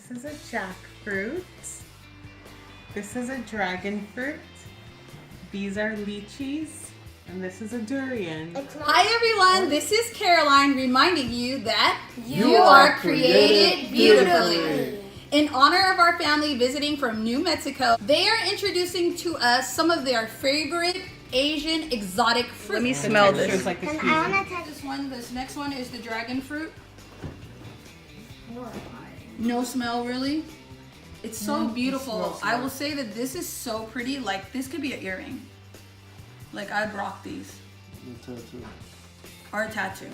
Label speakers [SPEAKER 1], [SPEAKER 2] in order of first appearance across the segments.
[SPEAKER 1] This is a jackfruit. This is a dragon fruit. These are lychees. And this is a durian.
[SPEAKER 2] Hi everyone, this is Caroline reminding you that you are created beautifully. In honor of our family visiting from New Mexico, they are introducing to us some of their favorite Asian exotic fruits. Let me smell this.
[SPEAKER 1] Like
[SPEAKER 2] This one, this next one is the dragon fruit. No smell really. It's so beautiful. I will say that this is so pretty. Like this could be an earring. Like I'd rock these.
[SPEAKER 3] A tattoo.
[SPEAKER 2] Or a tattoo.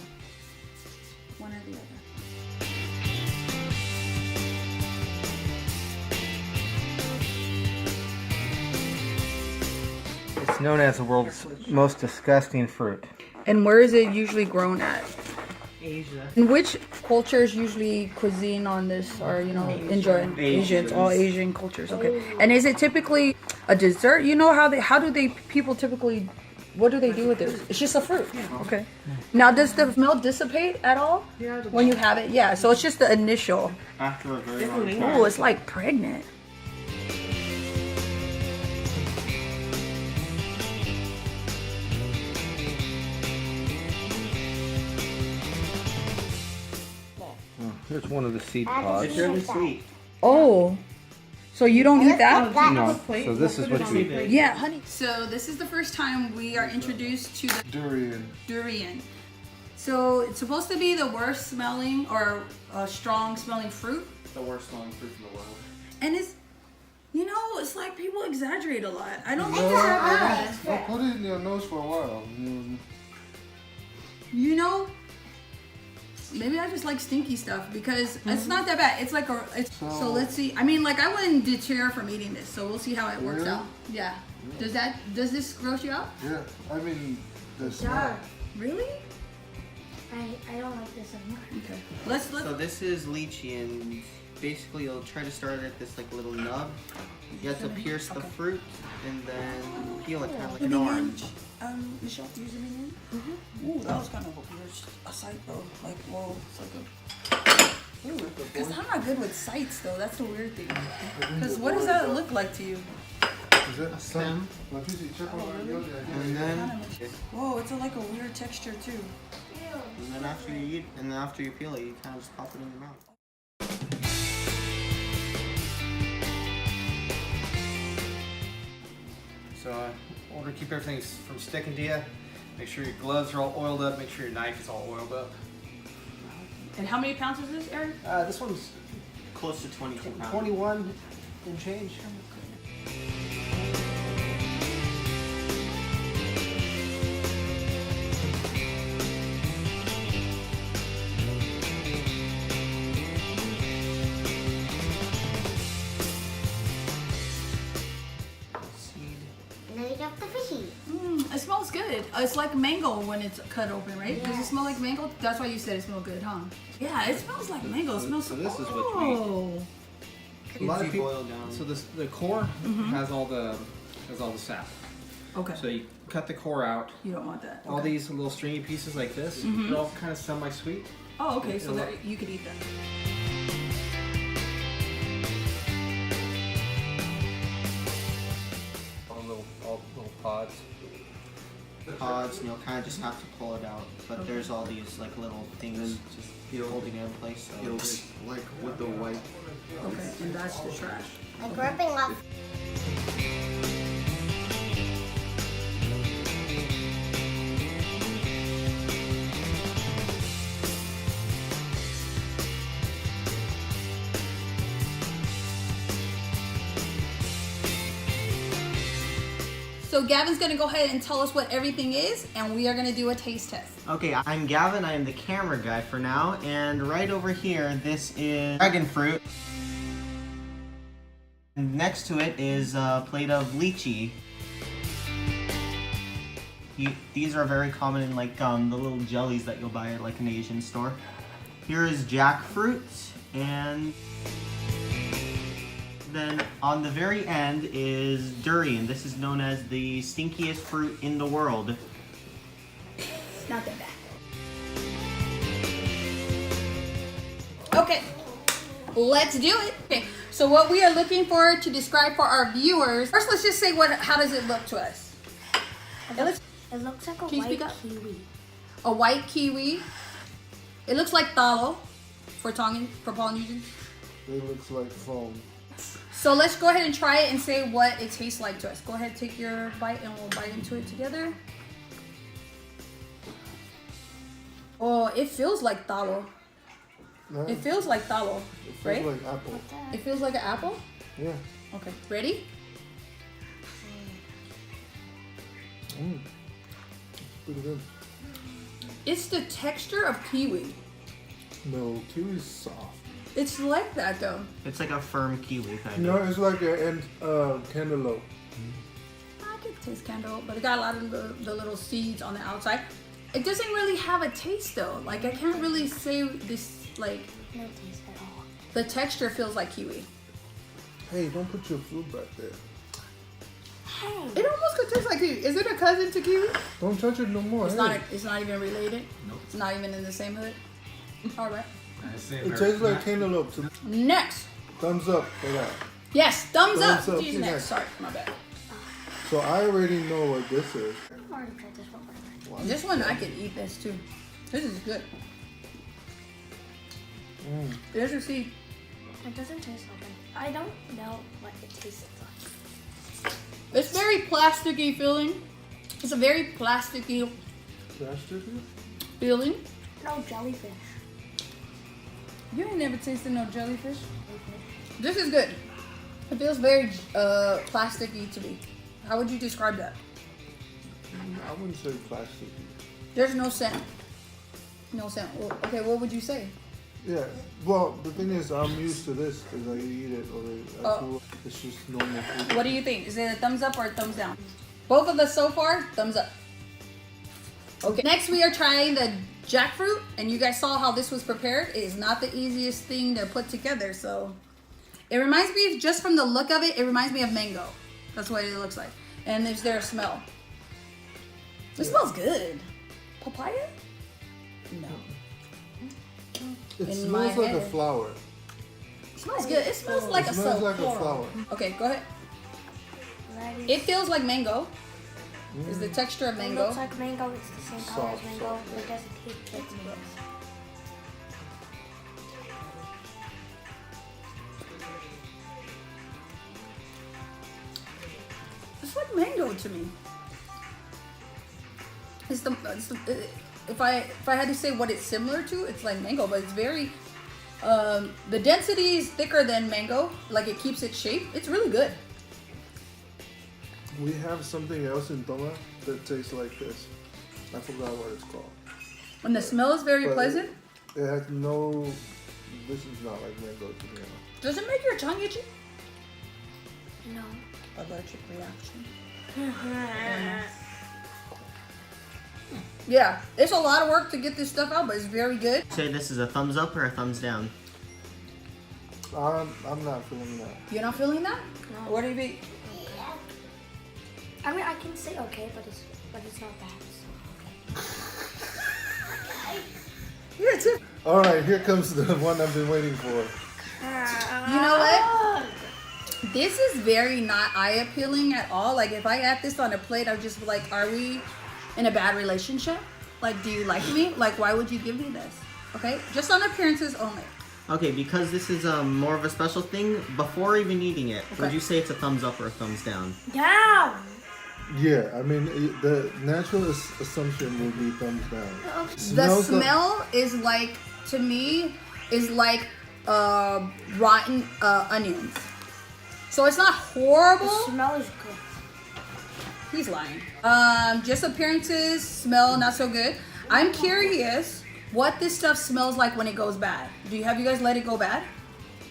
[SPEAKER 2] One or the other.
[SPEAKER 4] It's known as the world's most disgusting fruit.
[SPEAKER 2] And where is it usually grown at?
[SPEAKER 1] Asia.
[SPEAKER 2] And which cultures usually cuisine on this or, you know, enjoy? Asia. It's all Asian cultures, okay. And is it typically a dessert? You know people typically, what do they do with this? It's just a fruit. Okay. Now does the smell dissipate at all?
[SPEAKER 1] Yeah.
[SPEAKER 2] When you have it? Yeah, so it's just the initial.
[SPEAKER 3] After a very long time.
[SPEAKER 2] Oh, it's like pregnant.
[SPEAKER 4] Here's one of the seed pods.
[SPEAKER 3] It's really sweet.
[SPEAKER 2] Oh, so you don't eat that?
[SPEAKER 4] No, so this is what you eat.
[SPEAKER 2] Yeah, honey. So this is the first time we are introduced to the durian. So it's supposed to be the worst smelling or strong smelling fruit.
[SPEAKER 3] The worst smelling fruit in the world.
[SPEAKER 2] And it's, you know, it's like people exaggerate a lot. I don't
[SPEAKER 3] Well, put it in your nose for a while.
[SPEAKER 2] You know, maybe I just like stinky stuff because it's not that bad. It's like so let's see. I mean, like I wouldn't deter from eating this, so we'll see how it works out. Yeah. Does this gross you out?
[SPEAKER 3] Yeah, I mean, the smell.
[SPEAKER 2] Really?
[SPEAKER 5] I don't like this anymore.
[SPEAKER 2] Okay. Let's
[SPEAKER 6] So this is lychee, and basically you'll try to start it at this like little nub. You have to pierce the fruit and then peel it kind of like an orange.
[SPEAKER 2] Michelle, do you zoom in? Ooh, that was kind of a weird sight though. Like, whoa, it's like a. Ooh, because I'm not good with sights though. That's the weird thing. Because what does that look like to you?
[SPEAKER 3] Is that
[SPEAKER 6] stem? And then,
[SPEAKER 2] Whoa, it's like a weird texture too.
[SPEAKER 6] and then after you eat, and then after you peel it, you kind of just pop it in your mouth.
[SPEAKER 4] So in order to keep everything from sticking to you, make sure your gloves are all oiled up, make sure your knife is all oiled up.
[SPEAKER 2] And how many pounds is this, Aaron?
[SPEAKER 4] This one's
[SPEAKER 6] Close to 22 pounds.
[SPEAKER 4] 21 and change.
[SPEAKER 5] And then we got the fishy.
[SPEAKER 2] It smells good. It's like mango when it's cut open, right?
[SPEAKER 5] Yeah.
[SPEAKER 2] Does it smell like mango? That's why you said it smelled good, huh? Yeah, it smells like mango. It smells
[SPEAKER 4] So this is what you eat.
[SPEAKER 2] Oh.
[SPEAKER 4] A lot of
[SPEAKER 6] Easy
[SPEAKER 4] people,
[SPEAKER 6] boil down.
[SPEAKER 4] so the core has all the sap.
[SPEAKER 2] Okay.
[SPEAKER 4] So you cut the core out.
[SPEAKER 2] You don't want that.
[SPEAKER 4] All
[SPEAKER 2] Okay.
[SPEAKER 4] these little stringy pieces like this, they're all kind of semi-sweet.
[SPEAKER 2] Oh, okay. So
[SPEAKER 4] Yeah.
[SPEAKER 2] that you could eat them.
[SPEAKER 4] All little pods.
[SPEAKER 6] Pods, and you'll kind of just have to pull it out. But there's all these like little things just holding it in place. So
[SPEAKER 3] It's like with the white.
[SPEAKER 2] Okay, and that's the trash.
[SPEAKER 5] Like ripping off.
[SPEAKER 2] So Gavin's gonna go ahead and tell us what everything is, and we are gonna do a taste test.
[SPEAKER 6] Okay, I'm Gavin, I am the camera guy for now, and right over here, this is dragon fruit. And next to it is a plate of lychee. These are very common in like the little jellies that you'll buy at like an Asian store. Here is jackfruit, and then on the very end is durian. This is known as the stinkiest fruit in the world.
[SPEAKER 2] It's not that bad. Okay, Let's do it. Okay, so what we are looking for to describe for our viewers. First, let's just say how does it look to us?
[SPEAKER 5] It looks like a
[SPEAKER 2] Can you
[SPEAKER 5] white
[SPEAKER 2] speak up?
[SPEAKER 5] kiwi.
[SPEAKER 2] A white kiwi. It looks like talo for Polynesians.
[SPEAKER 3] It looks like foam.
[SPEAKER 2] So let's go ahead and try it and say what it tastes like to us. Go ahead, take your bite and we'll bite into it together. Oh, it feels like talo.
[SPEAKER 3] No,
[SPEAKER 2] It feels like talo,
[SPEAKER 3] it feels
[SPEAKER 2] right?
[SPEAKER 3] like apple.
[SPEAKER 2] It feels like an apple?
[SPEAKER 3] Yeah.
[SPEAKER 2] Okay, ready?
[SPEAKER 3] Pretty good.
[SPEAKER 2] It's the texture of kiwi.
[SPEAKER 3] No, kiwi's soft.
[SPEAKER 2] It's like that though.
[SPEAKER 6] It's like a firm kiwi kind
[SPEAKER 3] No,
[SPEAKER 6] of.
[SPEAKER 3] it's like an cantaloupe.
[SPEAKER 2] I could taste cantaloupe, but it got a lot of the little seeds on the outside. It doesn't really have a taste though. Like I can't really say this, like
[SPEAKER 5] No taste at all.
[SPEAKER 2] the texture feels like kiwi.
[SPEAKER 3] Hey, don't put your food back there.
[SPEAKER 5] Hey.
[SPEAKER 2] It almost could taste like kiwi. Is it a cousin to kiwi?
[SPEAKER 3] Don't touch it no more.
[SPEAKER 2] It's
[SPEAKER 3] hey.
[SPEAKER 2] not. It's not even related.
[SPEAKER 4] Nope.
[SPEAKER 2] It's not even in the same hood. All right.
[SPEAKER 3] It tastes like cantaloupe. So
[SPEAKER 2] Next.
[SPEAKER 3] thumbs up for that.
[SPEAKER 2] Yes. Thumbs up.
[SPEAKER 3] Thumbs up,
[SPEAKER 2] She's
[SPEAKER 3] yeah.
[SPEAKER 2] next. Sorry, my bad.
[SPEAKER 3] So I already know what this is.
[SPEAKER 5] I've already tried this one.
[SPEAKER 2] This one I could eat this too. This is good. There's your seed.
[SPEAKER 5] It doesn't taste like it. I don't know what it tastes like.
[SPEAKER 2] It's very plasticky feeling. It's a very plasticky
[SPEAKER 3] Plastic?
[SPEAKER 2] feeling.
[SPEAKER 5] No jellyfish.
[SPEAKER 2] You ain't never tasted no jellyfish. This is good. It feels very plasticky to me. How would you describe that?
[SPEAKER 3] I wouldn't say plastic.
[SPEAKER 2] There's no scent. No scent. Well, okay, what would you say?
[SPEAKER 3] Yeah. Well, the thing is, I'm used to this because I eat it already. It's just normal food.
[SPEAKER 2] What do you think? Is it a thumbs up or a thumbs down? Both of us so far, thumbs up. Okay. Next, we are trying the jackfruit, and you guys saw how this was prepared. It is not the easiest thing to put together, so it reminds me, just from the look of it, it reminds me of mango. That's what it looks like. And is there a smell? It smells good. Papaya? No.
[SPEAKER 3] It
[SPEAKER 2] In
[SPEAKER 3] smells
[SPEAKER 2] my
[SPEAKER 3] like a
[SPEAKER 2] head.
[SPEAKER 3] flower.
[SPEAKER 2] It smells good. It smells like
[SPEAKER 3] It
[SPEAKER 2] a
[SPEAKER 3] smells like a
[SPEAKER 2] floral.
[SPEAKER 3] flower.
[SPEAKER 2] Okay, go ahead.
[SPEAKER 5] Ready?
[SPEAKER 2] It feels like mango. Is the texture of
[SPEAKER 5] It
[SPEAKER 2] mango.
[SPEAKER 5] looks like mango. It's the same color as
[SPEAKER 3] Soft,
[SPEAKER 5] mango.
[SPEAKER 3] soft.
[SPEAKER 5] But it doesn't taste like mango.
[SPEAKER 2] It's like mango to me. If I had to say what it's similar to, it's like mango, but it's very the density is thicker than mango. Like it keeps its shape. It's really good.
[SPEAKER 3] We have something else in Tonga that tastes like this. I forgot what it's called.
[SPEAKER 2] And the smell is very
[SPEAKER 3] But
[SPEAKER 2] pleasant.
[SPEAKER 3] It has no. This is not like mango to me.
[SPEAKER 2] Does it make your tongue itchy?
[SPEAKER 5] No.
[SPEAKER 2] Allergic reaction. Yeah, it's a lot of work to get this stuff out, but it's very good.
[SPEAKER 6] Say this is a thumbs up or a thumbs down.
[SPEAKER 3] I'm not feeling that.
[SPEAKER 2] You're not feeling that?
[SPEAKER 5] No.
[SPEAKER 2] What do you think?
[SPEAKER 5] I mean, I can say okay, but it's not bad. So
[SPEAKER 2] Yeah, too.
[SPEAKER 3] All right, here comes the one I've been waiting for.
[SPEAKER 2] You know what? This is very not eye appealing at all. Like if I had this on a plate, I'd just be like, are we in a bad relationship? Like, do you like me? Like, why would you give me this? Okay, just on appearances only.
[SPEAKER 6] Okay, because this is more of a special thing, before even eating it, would
[SPEAKER 2] Okay.
[SPEAKER 6] you say it's a thumbs up or a thumbs down?
[SPEAKER 5] down.
[SPEAKER 3] Yeah, I mean the natural assumption would be thumbs down.
[SPEAKER 2] The
[SPEAKER 3] Smells like-
[SPEAKER 2] smell is like, to me, is like rotten onions. So it's not
[SPEAKER 5] The
[SPEAKER 2] horrible.
[SPEAKER 5] smell is good.
[SPEAKER 2] He's lying. Just appearances, smell not so good. I'm curious what this stuff smells like when it goes bad. Have you guys let it go bad?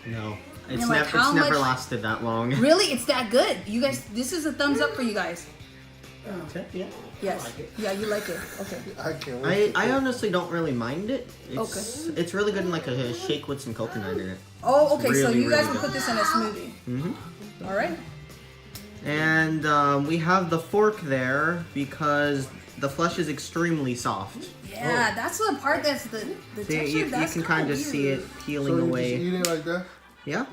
[SPEAKER 6] No. It's,
[SPEAKER 2] And, like,
[SPEAKER 6] never,
[SPEAKER 2] how
[SPEAKER 6] it's never
[SPEAKER 2] much-
[SPEAKER 6] lasted that long.
[SPEAKER 2] Really? It's that good. You guys, this is a thumbs up for you guys.
[SPEAKER 6] Yeah.
[SPEAKER 2] Yes. Yeah, you like it. Okay.
[SPEAKER 3] I can't wait.
[SPEAKER 6] I honestly don't really mind it. It's really good in like a shake with some coconut in it.
[SPEAKER 2] Oh, okay. So
[SPEAKER 6] Really,
[SPEAKER 2] you guys
[SPEAKER 6] really
[SPEAKER 2] would put this in a smoothie.
[SPEAKER 6] Mm-hmm.
[SPEAKER 2] All right.
[SPEAKER 6] And we have the fork there because the flesh is extremely soft.
[SPEAKER 2] Yeah, that's the part that's the
[SPEAKER 6] So
[SPEAKER 2] texture.
[SPEAKER 6] you
[SPEAKER 2] That's
[SPEAKER 6] can kind of see it
[SPEAKER 3] So
[SPEAKER 6] peeling
[SPEAKER 3] you
[SPEAKER 6] away.
[SPEAKER 3] just eat it like that?
[SPEAKER 6] Yeah?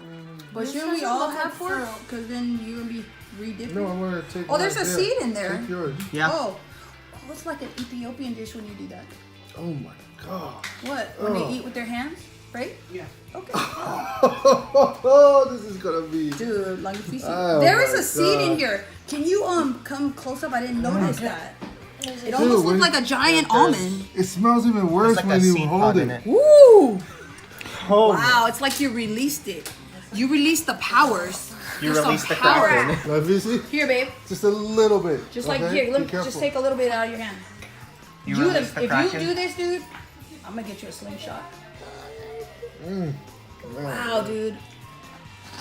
[SPEAKER 2] But
[SPEAKER 5] This
[SPEAKER 2] shouldn't we
[SPEAKER 5] doesn't
[SPEAKER 2] all
[SPEAKER 5] look
[SPEAKER 2] have
[SPEAKER 5] like
[SPEAKER 2] four?
[SPEAKER 5] fruit.
[SPEAKER 2] Because then you're going to be re-dipping.
[SPEAKER 3] No, I'm gonna take.
[SPEAKER 2] Oh, there's a
[SPEAKER 3] mine.
[SPEAKER 2] seed in there.
[SPEAKER 3] Take yours.
[SPEAKER 6] Yeah.
[SPEAKER 2] Oh, it's like an Ethiopian dish when you do that.
[SPEAKER 3] Oh my god.
[SPEAKER 2] What? When
[SPEAKER 3] Oh.
[SPEAKER 2] they eat with their hands, right?
[SPEAKER 4] Yeah.
[SPEAKER 2] Okay.
[SPEAKER 3] Oh, this is gonna be.
[SPEAKER 2] Dude, like you see,
[SPEAKER 3] Oh
[SPEAKER 2] there is
[SPEAKER 3] my
[SPEAKER 2] a seed in
[SPEAKER 3] God.
[SPEAKER 2] here. Can you come close up? I didn't notice that. It
[SPEAKER 3] Dude,
[SPEAKER 2] almost
[SPEAKER 3] when
[SPEAKER 2] looked like a giant almond.
[SPEAKER 3] It smells even worse
[SPEAKER 6] like
[SPEAKER 3] when
[SPEAKER 6] a
[SPEAKER 3] you
[SPEAKER 6] seed
[SPEAKER 3] hold
[SPEAKER 6] pod
[SPEAKER 3] it.
[SPEAKER 6] in it.
[SPEAKER 2] Woo!
[SPEAKER 3] Oh.
[SPEAKER 2] Wow, it's like you released it. You released the powers.
[SPEAKER 6] You
[SPEAKER 2] There's some
[SPEAKER 6] released the
[SPEAKER 2] power.
[SPEAKER 6] Kraken.
[SPEAKER 3] Let me see.
[SPEAKER 2] Here, babe.
[SPEAKER 3] Just a little bit.
[SPEAKER 2] Just like
[SPEAKER 3] okay?
[SPEAKER 2] here,
[SPEAKER 3] Be
[SPEAKER 2] let me
[SPEAKER 3] careful.
[SPEAKER 2] just take a little bit out of your hand.
[SPEAKER 6] You
[SPEAKER 2] You
[SPEAKER 6] released the
[SPEAKER 2] if
[SPEAKER 6] Kraken.
[SPEAKER 2] you do this, dude, I'm gonna get you a slingshot.
[SPEAKER 3] Mm.
[SPEAKER 2] Wow, dude.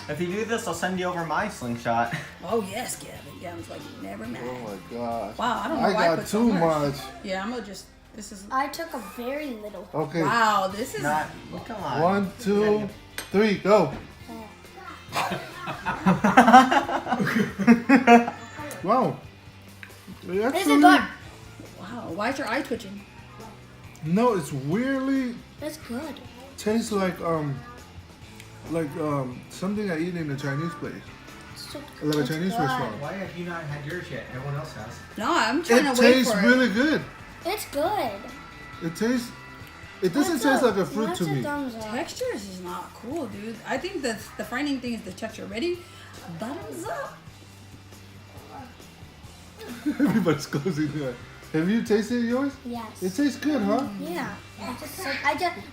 [SPEAKER 6] If you do this, I'll send you over my slingshot.
[SPEAKER 2] Oh yes, Gavin. Gavin's like never mad.
[SPEAKER 3] Oh my gosh.
[SPEAKER 2] Wow, I don't know
[SPEAKER 3] I
[SPEAKER 2] why I
[SPEAKER 3] got
[SPEAKER 2] put so
[SPEAKER 3] too
[SPEAKER 2] much.
[SPEAKER 3] much.
[SPEAKER 2] Yeah, I'm gonna just. This is.
[SPEAKER 5] I took a very little.
[SPEAKER 3] Okay.
[SPEAKER 2] Wow, this is.
[SPEAKER 6] Not, come on.
[SPEAKER 3] 1, 2, 3, go. Wow.
[SPEAKER 5] Is it
[SPEAKER 3] Actually,
[SPEAKER 5] good?
[SPEAKER 2] Wow, why is your eye twitching?
[SPEAKER 3] no, it's weirdly
[SPEAKER 5] It's good.
[SPEAKER 3] tastes like something I eat in a Chinese place,
[SPEAKER 5] It's so
[SPEAKER 3] like a
[SPEAKER 5] it's
[SPEAKER 3] Chinese
[SPEAKER 5] good.
[SPEAKER 3] restaurant.
[SPEAKER 4] Why have you not had yours yet? Everyone else has.
[SPEAKER 2] No, I'm trying
[SPEAKER 3] It
[SPEAKER 2] to wait
[SPEAKER 3] tastes
[SPEAKER 2] for
[SPEAKER 3] really good.
[SPEAKER 5] It's good.
[SPEAKER 3] It tastes. It doesn't
[SPEAKER 5] What's
[SPEAKER 3] taste
[SPEAKER 5] up?
[SPEAKER 3] like a fruit
[SPEAKER 5] What's
[SPEAKER 3] to me.
[SPEAKER 5] thumbs up?
[SPEAKER 2] Textures is not cool, dude. I think the frightening thing is the texture. Ready? Thumbs up.
[SPEAKER 3] Everybody's closing their. Have you tasted yours?
[SPEAKER 5] Yes.
[SPEAKER 3] It tastes good, huh?
[SPEAKER 5] Yeah. I just said,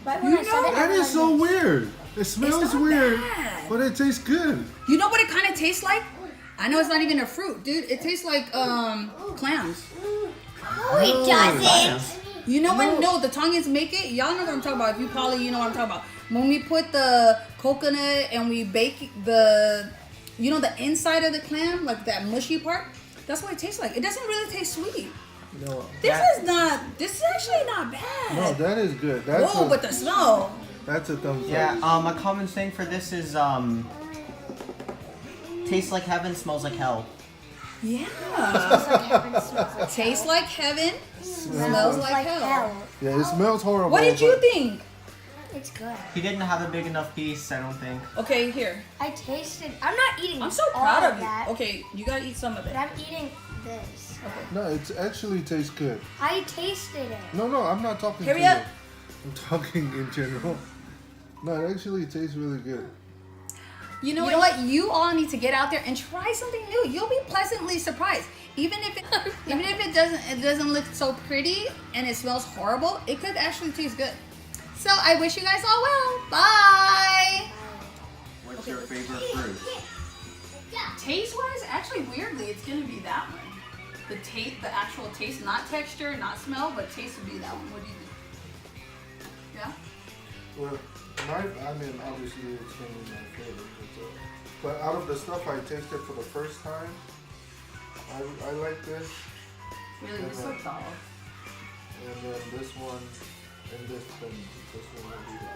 [SPEAKER 5] right when
[SPEAKER 2] You
[SPEAKER 5] I said
[SPEAKER 2] know,
[SPEAKER 5] it,
[SPEAKER 3] That
[SPEAKER 5] I
[SPEAKER 3] is
[SPEAKER 5] was
[SPEAKER 3] so
[SPEAKER 5] like,
[SPEAKER 3] weird. It smells
[SPEAKER 2] not
[SPEAKER 3] weird,
[SPEAKER 2] bad.
[SPEAKER 3] but it tastes good.
[SPEAKER 2] You know what it kind of tastes like? I know it's not even a fruit, dude. It tastes like clams.
[SPEAKER 5] No, it doesn't.
[SPEAKER 2] You know when the Tongans make it? Y'all know what I'm talking about. If you probably you know what I'm talking about. When we put the coconut and we bake the inside of the clam, like that mushy part, that's what it tastes like. It doesn't really taste sweet.
[SPEAKER 3] No,
[SPEAKER 2] This is actually not bad.
[SPEAKER 3] no, that is good. That's
[SPEAKER 2] Whoa, but the smell.
[SPEAKER 3] that's a thumbs
[SPEAKER 6] Yeah,
[SPEAKER 3] up.
[SPEAKER 6] a common saying for this is, tastes like heaven, smells like hell.
[SPEAKER 2] Yeah.
[SPEAKER 5] It's like heaven smells like
[SPEAKER 2] Tastes like heaven, smells like hell.
[SPEAKER 3] Yeah, it smells horrible.
[SPEAKER 2] What did you
[SPEAKER 3] but-
[SPEAKER 2] think?
[SPEAKER 5] It's good.
[SPEAKER 6] He didn't have a big enough piece, I don't think.
[SPEAKER 2] Okay, here.
[SPEAKER 5] I tasted. I'm not eating.
[SPEAKER 2] I'm so
[SPEAKER 5] all
[SPEAKER 2] proud of you.
[SPEAKER 5] that,
[SPEAKER 2] Okay, you gotta eat some of
[SPEAKER 5] But
[SPEAKER 2] it.
[SPEAKER 5] I'm eating this.
[SPEAKER 3] No, it actually tastes good.
[SPEAKER 5] I tasted it.
[SPEAKER 3] No, I'm not talking
[SPEAKER 2] Hurry
[SPEAKER 3] to
[SPEAKER 2] up.
[SPEAKER 3] you. I'm talking in general. No, it actually tastes really good.
[SPEAKER 2] You know what? You all need to get out there and try something new. You'll be pleasantly surprised. Even if it doesn't look so pretty and it smells horrible, it could actually taste good. So I wish you guys all well. Bye.
[SPEAKER 6] What's your favorite fruit?
[SPEAKER 2] Taste wise, actually weirdly, it's gonna be that one. The actual taste, not texture, not smell, but taste would be that one. What do you think? Yeah.
[SPEAKER 3] Well, obviously it's gonna be my favorite. But out of the stuff I tasted for the first time, I like this,
[SPEAKER 2] Really, this looks all.
[SPEAKER 3] and then this one, and this one will be the.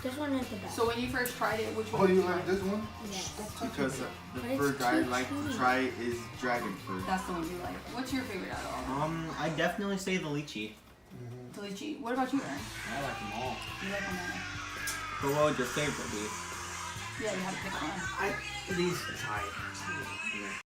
[SPEAKER 5] This one is the best.
[SPEAKER 2] So when you first tried it, which one?
[SPEAKER 3] Oh,
[SPEAKER 2] did
[SPEAKER 3] you like this one?
[SPEAKER 5] Yes.
[SPEAKER 7] Because the
[SPEAKER 5] But it's
[SPEAKER 7] fruit I
[SPEAKER 5] too
[SPEAKER 7] like to
[SPEAKER 5] chewy.
[SPEAKER 7] try is dragon fruit.
[SPEAKER 2] That's the one you like. What's your favorite out of all?
[SPEAKER 6] I definitely say the lychee.
[SPEAKER 2] The lychee. What about you, Aaron?
[SPEAKER 6] I like them all.
[SPEAKER 2] You like them all?
[SPEAKER 6] But what would your favorite be?
[SPEAKER 2] Yeah, you have to pick one.
[SPEAKER 4] These are tight.